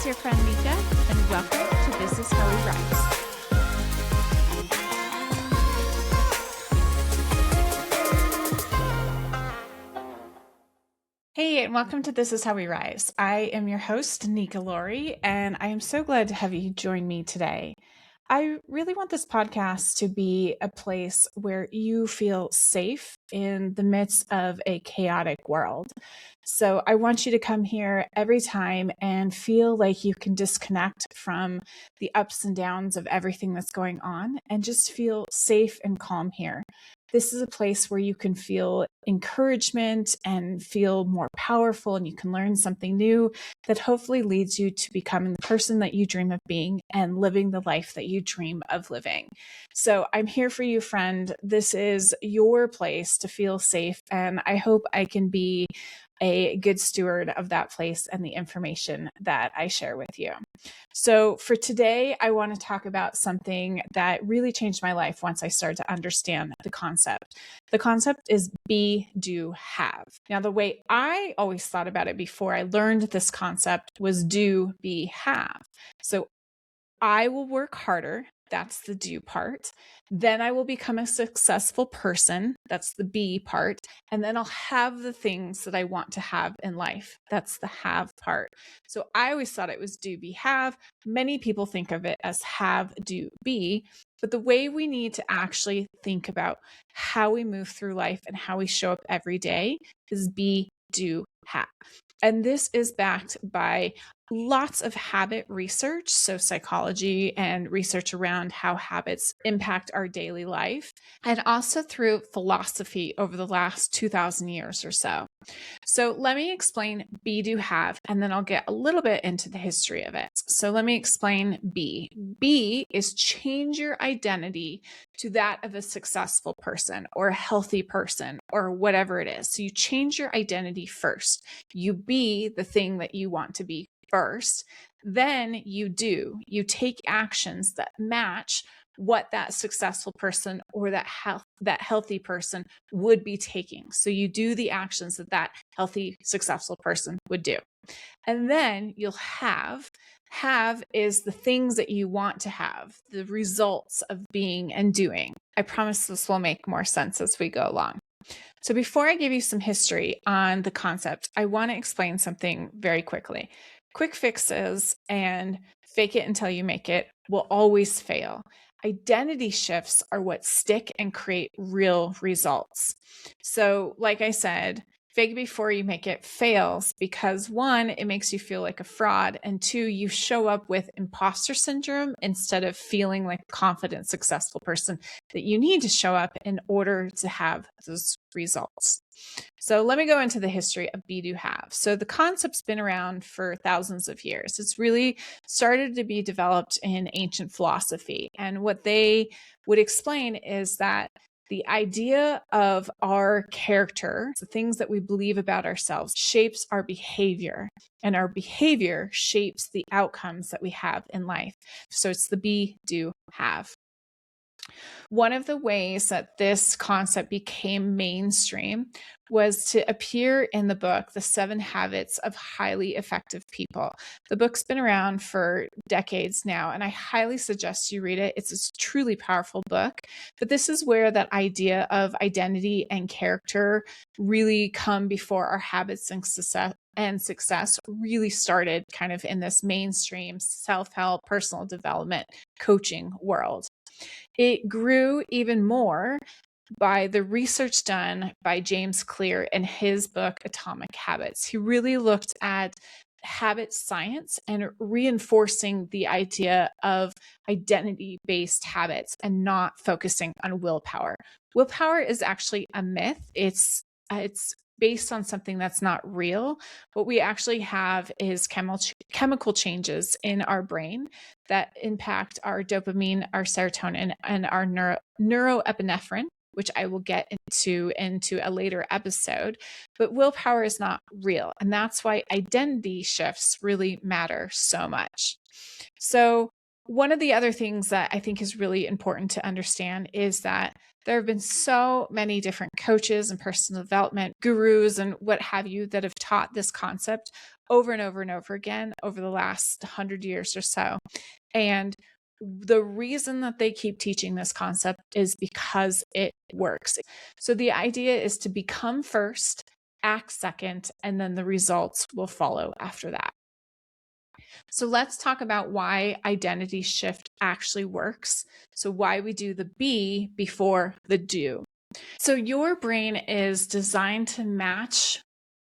your friend Nika, and welcome to This Is How We Rise. Hey, and welcome to This Is How We Rise. I am your host, Nika, and I am so glad to have you join me today. I really want this podcast to be a place where you feel safe in the midst of a chaotic world. So I want you to come here every time and feel like you can disconnect from the ups and downs of everything that's going on and just feel safe and calm here. This is a place where you can feel encouragement and feel more powerful, and you can learn something new that hopefully leads you to becoming the person that you dream of being and living the life that you dream of living. So I'm here for you, friend. This is your place to feel safe, and I hope I can be a good steward of that place and the information that I share with you. So for today, I want to talk about something that really changed my life once I started to understand the concept. The concept is be, do, have. Now, the way I always thought about it before I learned this concept was do, be, have. So I will work harder. That's the do part. Then I will become a successful person. That's the be part. And then I'll have the things that I want to have in life. That's the have part. So I always thought it was do, be, have. Many people think of it as have, do, be. But the way we need to actually think about how we move through life and how we show up every day is be, do, have. And this is backed by lots of habit research, so psychology and research around how habits impact our daily life, and also through philosophy over the last 2,000 years or so. So let me explain be, do, have, and then I'll get a little bit into the history of it. So let me explain be. Be is change your identity to that of a successful person or a healthy person or whatever it is. So you change your identity first. You be the thing that you want to be first. Then you do. You take actions that match what that successful person or that healthy person would be taking. So you do the actions that that healthy, successful person would do. And then you'll have. Have is the things that you want to have, the results of being and doing. I promise this will make more sense as we go along. So before I give you some history on the concept, I want to explain something very quickly. Quick fixes and fake it until you make it will always fail. Identity shifts are what stick and create real results. So, like I said, fake before you make it fails because one, it makes you feel like a fraud, and two, you show up with imposter syndrome instead of feeling like a confident, successful person that you need to show up in order to have those results. So let me go into the history of be, do, have. So the concept's been around for thousands of years. It's really started to be developed in ancient philosophy. And what they would explain is that the idea of our character, the things that we believe about ourselves, shapes our behavior, and our behavior shapes the outcomes that we have in life. So it's the be, do, have. One of the ways that this concept became mainstream was to appear in the book, The 7 Habits of Highly Effective People. The book's been around for decades now, and I highly suggest you read it. It's a truly powerful book, but this is where that idea of identity and character really come before our habits and success really started kind of in this mainstream self-help, personal development, coaching world. It grew even more by the research done by James Clear in his book, Atomic Habits. He really looked at habit science and reinforcing the idea of identity-based habits and not focusing on willpower. Willpower is actually a myth. It's based on something that's not real. What we actually have is chemical changes in our brain that impact our dopamine, our serotonin, and our neuroepinephrine, which I will get into a later episode. But willpower is not real. And that's why identity shifts really matter so much. So one of the other things that I think is really important to understand is that there have been so many different coaches and personal development gurus and what have you that have taught this concept over and over and over again over the last 100 years or so. And the reason that they keep teaching this concept is because it works. So the idea is to become first, act second, and then the results will follow after that. So let's talk about why identity shift actually works. So why we do the be before the do. So your brain is designed to match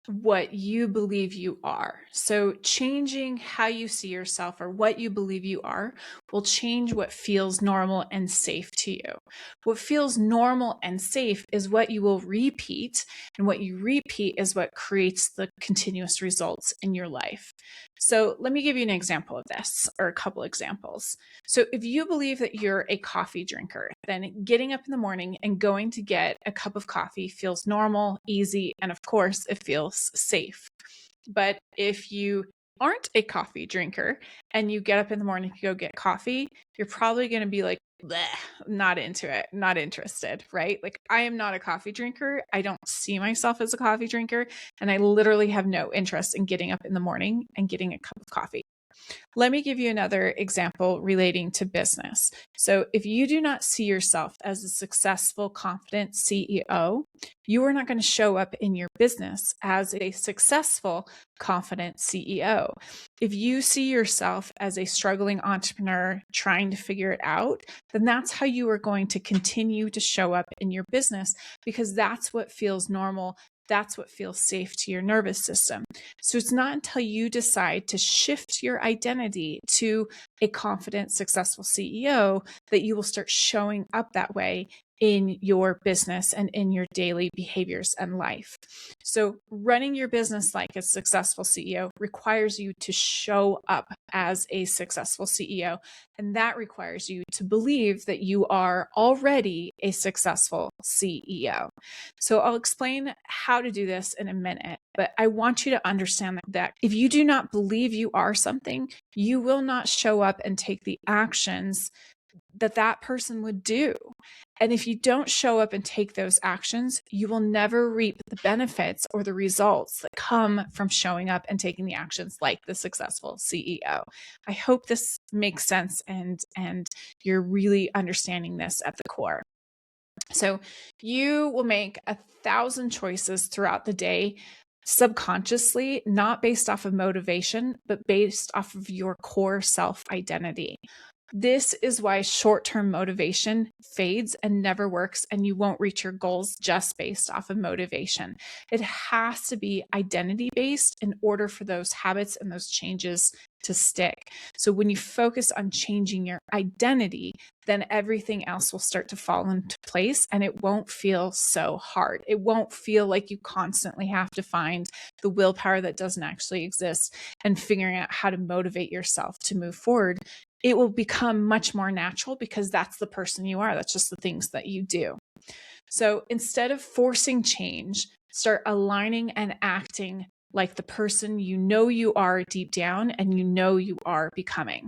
what you believe you are. So changing how you see yourself or what you believe you are will change what feels normal and safe to you. What feels normal and safe is what you will repeat, and what you repeat is what creates the continuous results in your life. So let me give you an example of this, or a couple examples. So if you believe that you're a coffee drinker, then getting up in the morning and going to get a cup of coffee feels normal, easy, and of course, it feels safe. But if you aren't a coffee drinker and you get up in the morning to go get coffee, you're probably going to be like, bleh, not into it, not interested, right? Like, I am not a coffee drinker. I don't see myself as a coffee drinker. And I literally have no interest in getting up in the morning and getting a cup of coffee. Let me give you another example relating to business. So if you do not see yourself as a successful, confident CEO, you are not going to show up in your business as a successful, confident CEO. If you see yourself as a struggling entrepreneur trying to figure it out, then that's how you are going to continue to show up in your business, because that's what feels normal. That's what feels safe to your nervous system. So it's not until you decide to shift your identity to a confident, successful CEO that you will start showing up that way in your business and in your daily behaviors and life. So running your business like a successful CEO requires you to show up as a successful CEO. And that requires you to believe that you are already a successful CEO. So I'll explain how to do this in a minute, but I want you to understand that if you do not believe you are something, you will not show up and take the actions that that person would do. And if you don't show up and take those actions, you will never reap the benefits or the results that come from showing up and taking the actions like the successful CEO. I hope this makes sense and you're really understanding this at the core. So you will make 1,000 choices throughout the day, subconsciously, not based off of motivation, but based off of your core self identity. This is why short-term motivation fades and never works, and you won't reach your goals just based off of motivation. It has to be identity-based in order for those habits and those changes to stick. So when you focus on changing your identity, then everything else will start to fall into place, and it won't feel so hard. It won't feel like you constantly have to find the willpower that doesn't actually exist and figuring out how to motivate yourself to move forward. It will become much more natural because that's the person you are. That's just the things that you do. So instead of forcing change, start aligning and acting like the person you know you are deep down and you know you are becoming.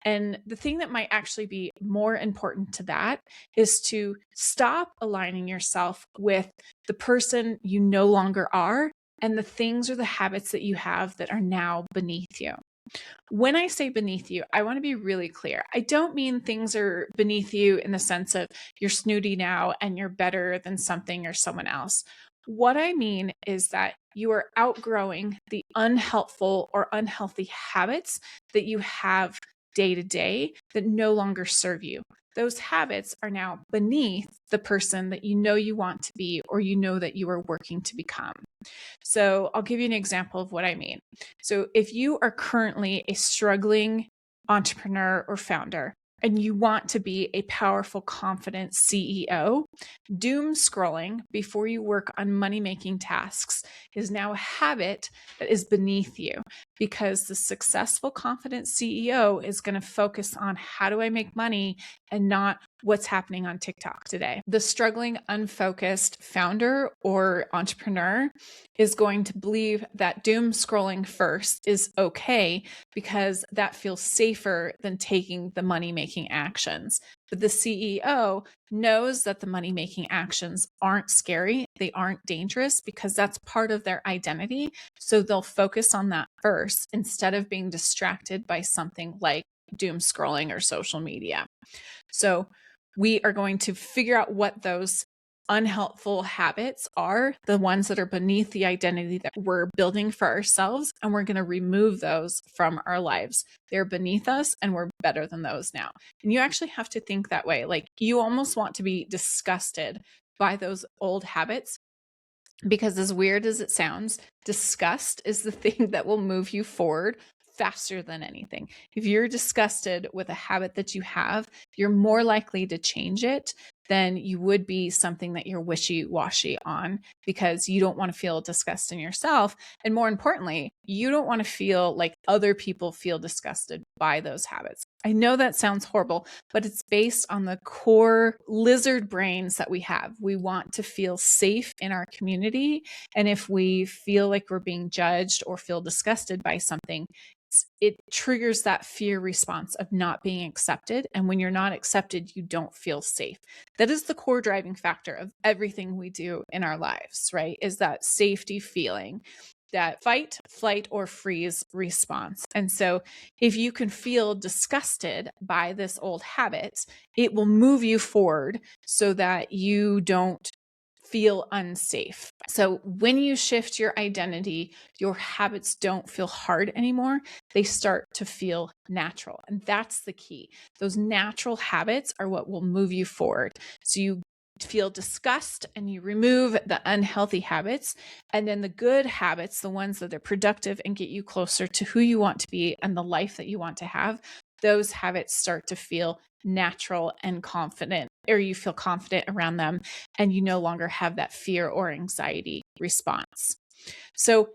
And the thing that might actually be more important to that is to stop aligning yourself with the person you no longer are and the things or the habits that you have that are now beneath you. When I say beneath you, I want to be really clear. I don't mean things are beneath you in the sense of you're snooty now and you're better than something or someone else. What I mean is that you are outgrowing the unhelpful or unhealthy habits that you have day to day that no longer serve you. Those habits are now beneath the person that you know you want to be or you know that you are working to become. So I'll give you an example of what I mean. So if you are currently a struggling entrepreneur or founder and you want to be a powerful, confident CEO, doom scrolling before you work on money-making tasks is now a habit that is beneath you, because the successful, confident CEO is going to focus on how do I make money and not what's happening on TikTok today. The struggling, unfocused founder or entrepreneur is going to believe that doom scrolling first is okay because that feels safer than taking the money-making actions. But the CEO knows that the money-making actions aren't scary, they aren't dangerous because that's part of their identity. So they'll focus on that first instead of being distracted by something like doom scrolling or social media. So we are going to figure out what those unhelpful habits are, the ones that are beneath the identity that we're building for ourselves, and we're going to remove those from our lives. They're beneath us and we're better than those now. And you actually have to think that way. Like, you almost want to be disgusted by those old habits, because as weird as it sounds, disgust is the thing that will move you forward faster than anything. If you're disgusted with a habit that you have, you're more likely to change it than you would be something that you're wishy-washy on, because you don't want to feel disgust in yourself. And more importantly, you don't want to feel like other people feel disgusted by those habits. I know that sounds horrible, but it's based on the core lizard brains that we have. We want to feel safe in our community. And if we feel like we're being judged or feel disgusted by something, it triggers that fear response of not being accepted. And when you're not accepted, you don't feel safe. That is the core driving factor of everything we do in our lives, right? Is that safety feeling, that fight, flight, or freeze response. And so if you can feel disgusted by this old habit, it will move you forward so that you don't feel unsafe. So when you shift your identity, your habits don't feel hard anymore. They start to feel natural. And that's the key. Those natural habits are what will move you forward. So you feel disgust and you remove the unhealthy habits, and then the good habits, the ones that are productive and get you closer to who you want to be and the life that you want to have, those habits start to feel natural and confident, or you feel confident around them, and you no longer have that fear or anxiety response. So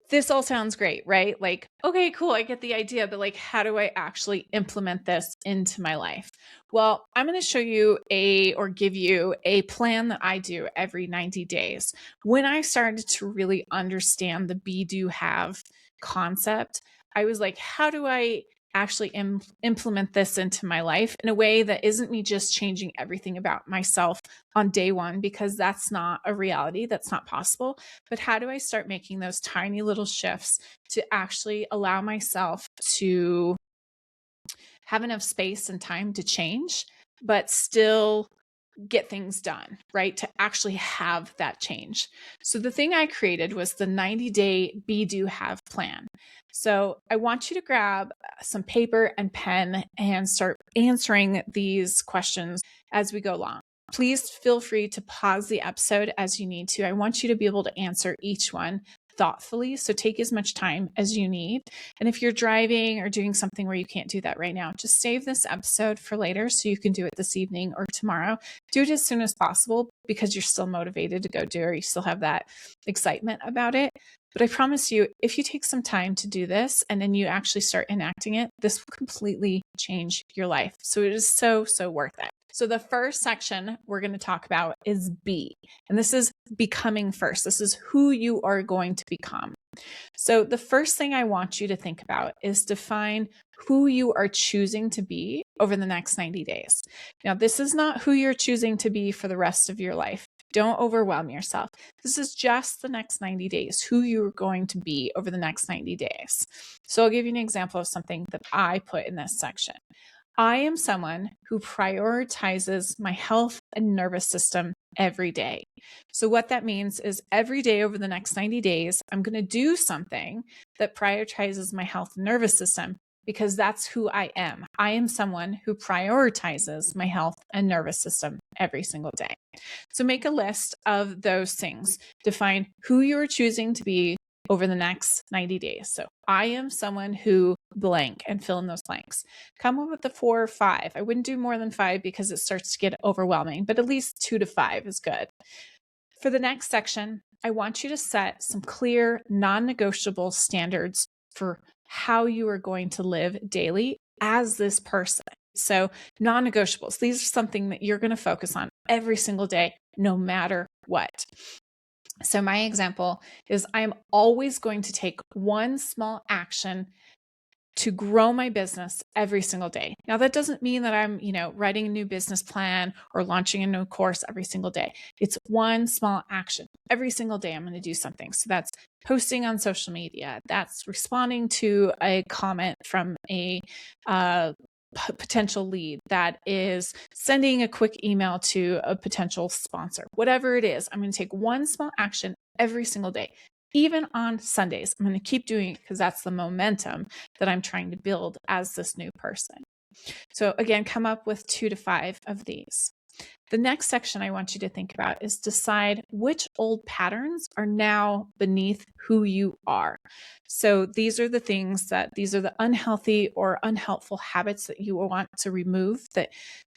this all sounds great, right? Like, okay, cool, I get the idea, but like, how do I actually implement this into my life? Well, I'm going to show you give you a plan that I do every 90 days. When I started to really understand the be, do, have concept, I was like, how do I actually implement this into my life in a way that isn't me just changing everything about myself on day one, because that's not a reality, that's not possible. But how do I start making those tiny little shifts to actually allow myself to have enough space and time to change, but still get things done, right? To actually have that change. So the thing I created was the 90-day be, do, have plan. So I want you to grab some paper and pen and start answering these questions as we go along. Please feel free to pause the episode as you need to. I want you to be able to answer each one thoughtfully. So take as much time as you need. And if you're driving or doing something where you can't do that right now, just save this episode for later so you can do it this evening or tomorrow. Do it as soon as possible because you're still motivated to go do it, or you still have that excitement about it. But I promise you, if you take some time to do this and then you actually start enacting it, this will completely change your life. So it is so, so worth it. So the first section we're going to talk about is be, and this is becoming first. This is who you are going to become. So the first thing I want you to think about is define who you are choosing to be over the next 90 days. Now, this is not who you're choosing to be for the rest of your life. Don't overwhelm yourself. This is just the next 90 days, who you're going to be over the next 90 days. So I'll give you an example of something that I put in this section. I am someone who prioritizes my health and nervous system every day. So what that means is every day over the next 90 days, I'm going to do something that prioritizes my health and nervous system, because that's who I am. I am someone who prioritizes my health and nervous system every single day. So make a list of those things. Define who you're choosing to be over the next 90 days. So I am someone who blank, and fill in those blanks. Come up with the 4 or 5. I wouldn't do more than 5 because it starts to get overwhelming, but at least 2 to 5 is good. For the next section, I want you to set some clear, non-negotiable standards for how you are going to live daily as this person. So non-negotiables, these are something that you're going to focus on every single day, no matter what. So my example is I am always going to take one small action to grow my business every single day. Now, that doesn't mean that I'm, writing a new business plan or launching a new course every single day. It's one small action. Every single day, I'm going to do something. So that's posting on social media. That's responding to a comment from a potential lead. That is sending a quick email to a potential sponsor. Whatever it is, I'm going to take one small action every single day. Even on Sundays, I'm going to keep doing it because that's the momentum that I'm trying to build as this new person. So again, come up with 2 to 5 of these. The next section I want you to think about is decide which old patterns are now beneath who you are. So these are the unhealthy or unhelpful habits that you will want to remove, that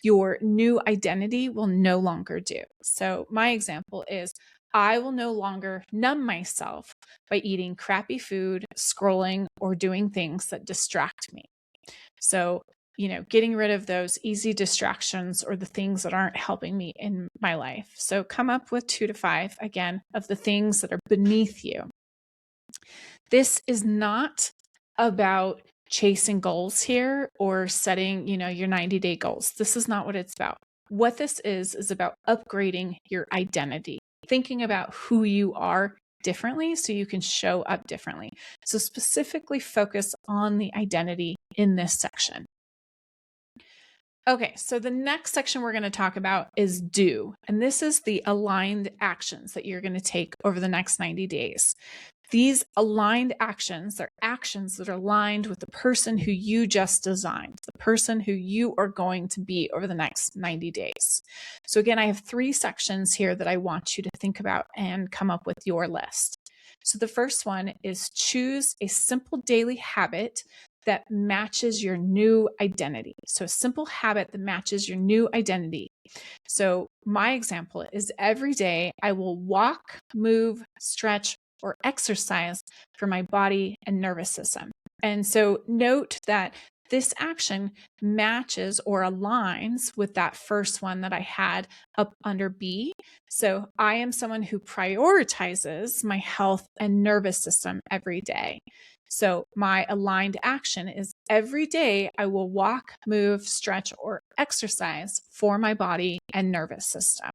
your new identity will no longer do. So my example is, I will no longer numb myself by eating crappy food, scrolling, or doing things that distract me. So getting rid of those easy distractions or the things that aren't helping me in my life. So come up with 2 to 5, again, of the things that are beneath you. This is not about chasing goals here or setting, your 90-day goals. This is not what it's about. What this is about upgrading your identity, thinking about who you are differently so you can show up differently. So specifically focus on the identity in this section. Okay, so the next section we're going to talk about is do. And this is the aligned actions that you're going to take over the next 90 days. These aligned actions are actions that are aligned with the person who you just designed, the person who you are going to be over the next 90 days. So again, I have 3 sections here that I want you to think about and come up with your list. So the first one is choose a simple daily habit that matches your new identity. So a simple habit that matches your new identity. So my example is every day I will walk, move, stretch, or exercise for my body and nervous system. And so note that this action matches or aligns with that first one that I had up under B. So I am someone who prioritizes my health and nervous system every day. So my aligned action is every day I will walk, move, stretch, or exercise for my body and nervous system.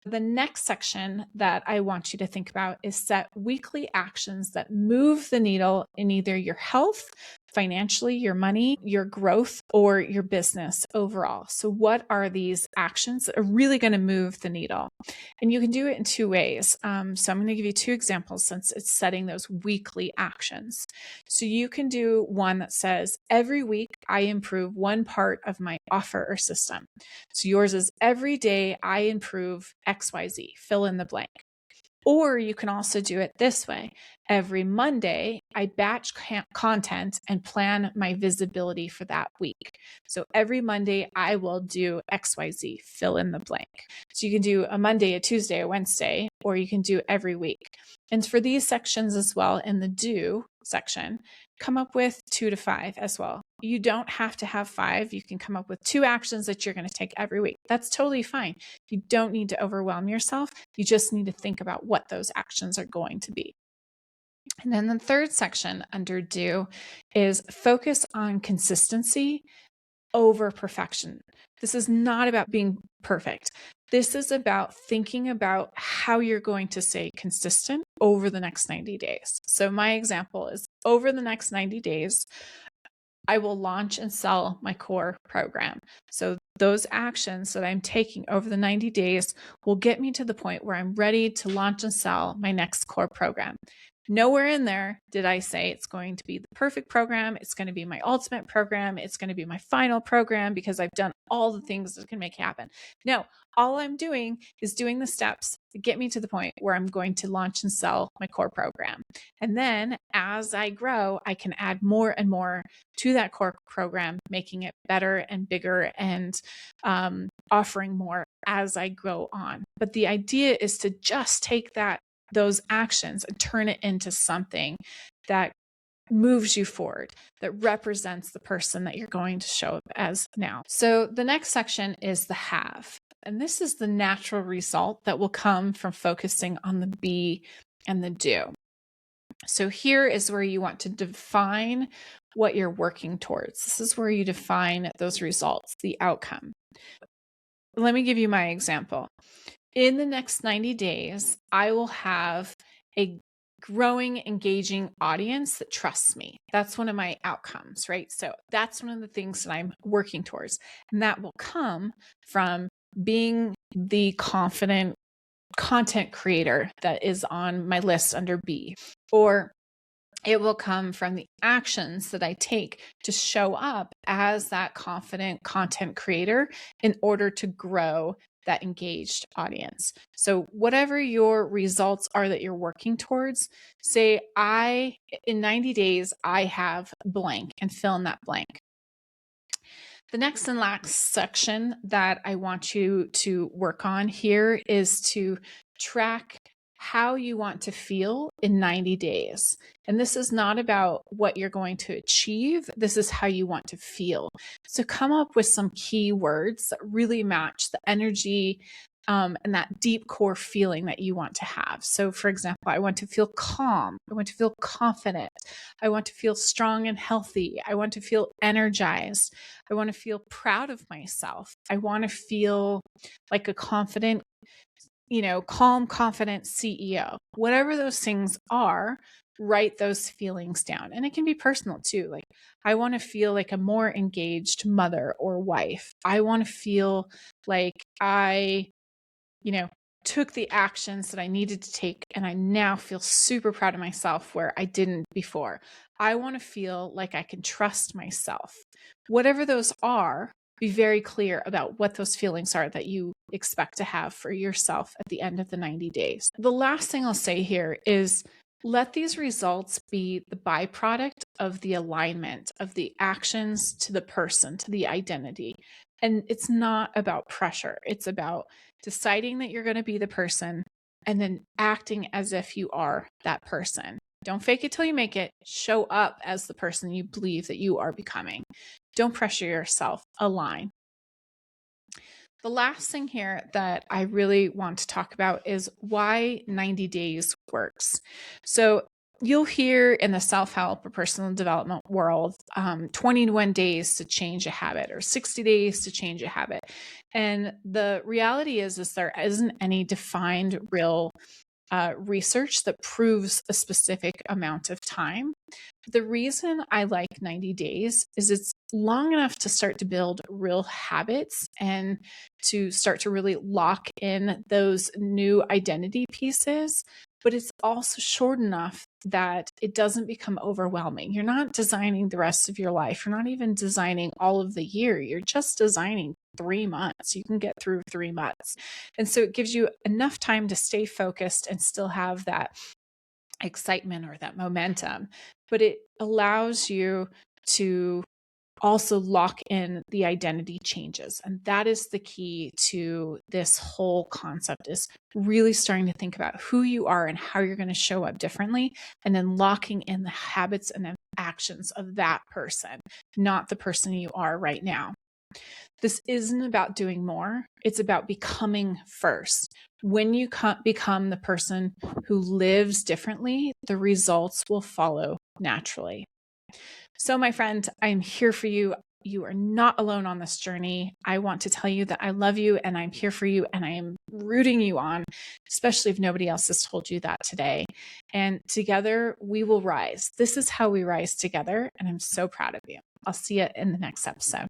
The next section that I want you to think about is set weekly actions that move the needle in either your health, financially, your money, your growth, or your business overall. So what are these actions that are really going to move the needle? And you can do it in 2 ways. So I'm going to give you 2 examples since it's setting those weekly actions. So you can do one that says, every week I improve one part of my offer or system. So yours is every day I improve XYZ, fill in the blank. Or you can also do it this way. Every Monday, I batch content and plan my visibility for that week. So every Monday, I will do XYZ, fill in the blank. So you can do a Monday, a Tuesday, a Wednesday, or you can do every week. And for these sections as well, in the do section, come up with 2 to 5 as well. You don't have to have 5. You can come up with 2 actions that you're going to take every week. That's totally fine. You don't need to overwhelm yourself. You just need to think about what those actions are going to be. And then the third section under do is focus on consistency over perfection. This is not about being perfect. This is about thinking about how you're going to stay consistent over the next 90 days. So my example is over the next 90 days, I will launch and sell my core program. So those actions that I'm taking over the 90 days will get me to the point where I'm ready to launch and sell my next core program. Nowhere in there did I say it's going to be the perfect program. It's going to be my ultimate program. It's going to be my final program because I've done all the things that can make it happen. No, all I'm doing is doing the steps to get me to the point where I'm going to launch and sell my core program. And then as I grow, I can add more and more to that core program, making it better and bigger and offering more as I go on. But the idea is to just take those actions and turn it into something that moves you forward, that represents the person that you're going to show up as now. So the next section is the have. And this is the natural result that will come from focusing on the be and the do. So here is where you want to define what you're working towards. This is where you define those results, the outcome. Let me give you my example. In the next 90 days, I will have a growing, engaging audience that trusts me. That's one of my outcomes, right? So that's one of the things that I'm working towards. And that will come from being the confident content creator that is on my list under B, or it will come from the actions that I take to show up as that confident content creator in order to grow that engaged audience. So whatever your results are that you're working towards, say in 90 days, I have blank, and fill in that blank. The next and last section that I want you to work on here is to track how you want to feel in 90 days. And this is not about what you're going to achieve. This is how you want to feel. So come up with some key words that really match the energy and that deep core feeling that you want to have. So for example, I want to feel calm. I want to feel confident. I want to feel strong and healthy. I want to feel energized. I want to feel proud of myself. I want to feel like a confident, calm, confident CEO. Whatever those things are, write those feelings down. And it can be personal too. Like, I want to feel like a more engaged mother or wife. I want to feel like I took the actions that I needed to take, and I now feel super proud of myself where I didn't before. I want to feel like I can trust myself. Whatever those are, be very clear about what those feelings are that you expect to have for yourself at the end of the 90 days. The last thing I'll say here is let these results be the byproduct of the alignment of the actions to the person, to the identity. And it's not about pressure. It's about deciding that you're going to be the person and then acting as if you are that person. Don't fake it till you make it. Show up as the person you believe that you are becoming. Don't pressure yourself. Align. The last thing here that I really want to talk about is why 90 days works. So you'll hear in the self-help or personal development world, 21 days to change a habit or 60 days to change a habit. And the reality is there isn't any defined real research that proves a specific amount of time. The reason I like 90 days is it's long enough to start to build real habits and to start to really lock in those new identity pieces. But it's also short enough that it doesn't become overwhelming. You're not designing the rest of your life. You're not even designing all of the year. You're just designing 3 months. You can get through 3 months. And so it gives you enough time to stay focused and still have that excitement or that momentum, but it allows you to also lock in the identity changes. And that is the key to this whole concept, is really starting to think about who you are and how you're going to show up differently, and then locking in the habits and the actions of that person, not the person you are right now. This isn't about doing more. It's about becoming first. When you become the person who lives differently, the results will follow naturally. So, my friend, I'm here for you. You are not alone on this journey. I want to tell you that I love you and I'm here for you and I am rooting you on, especially if nobody else has told you that today. And together we will rise. This is how we rise together. And I'm so proud of you. I'll see you in the next episode.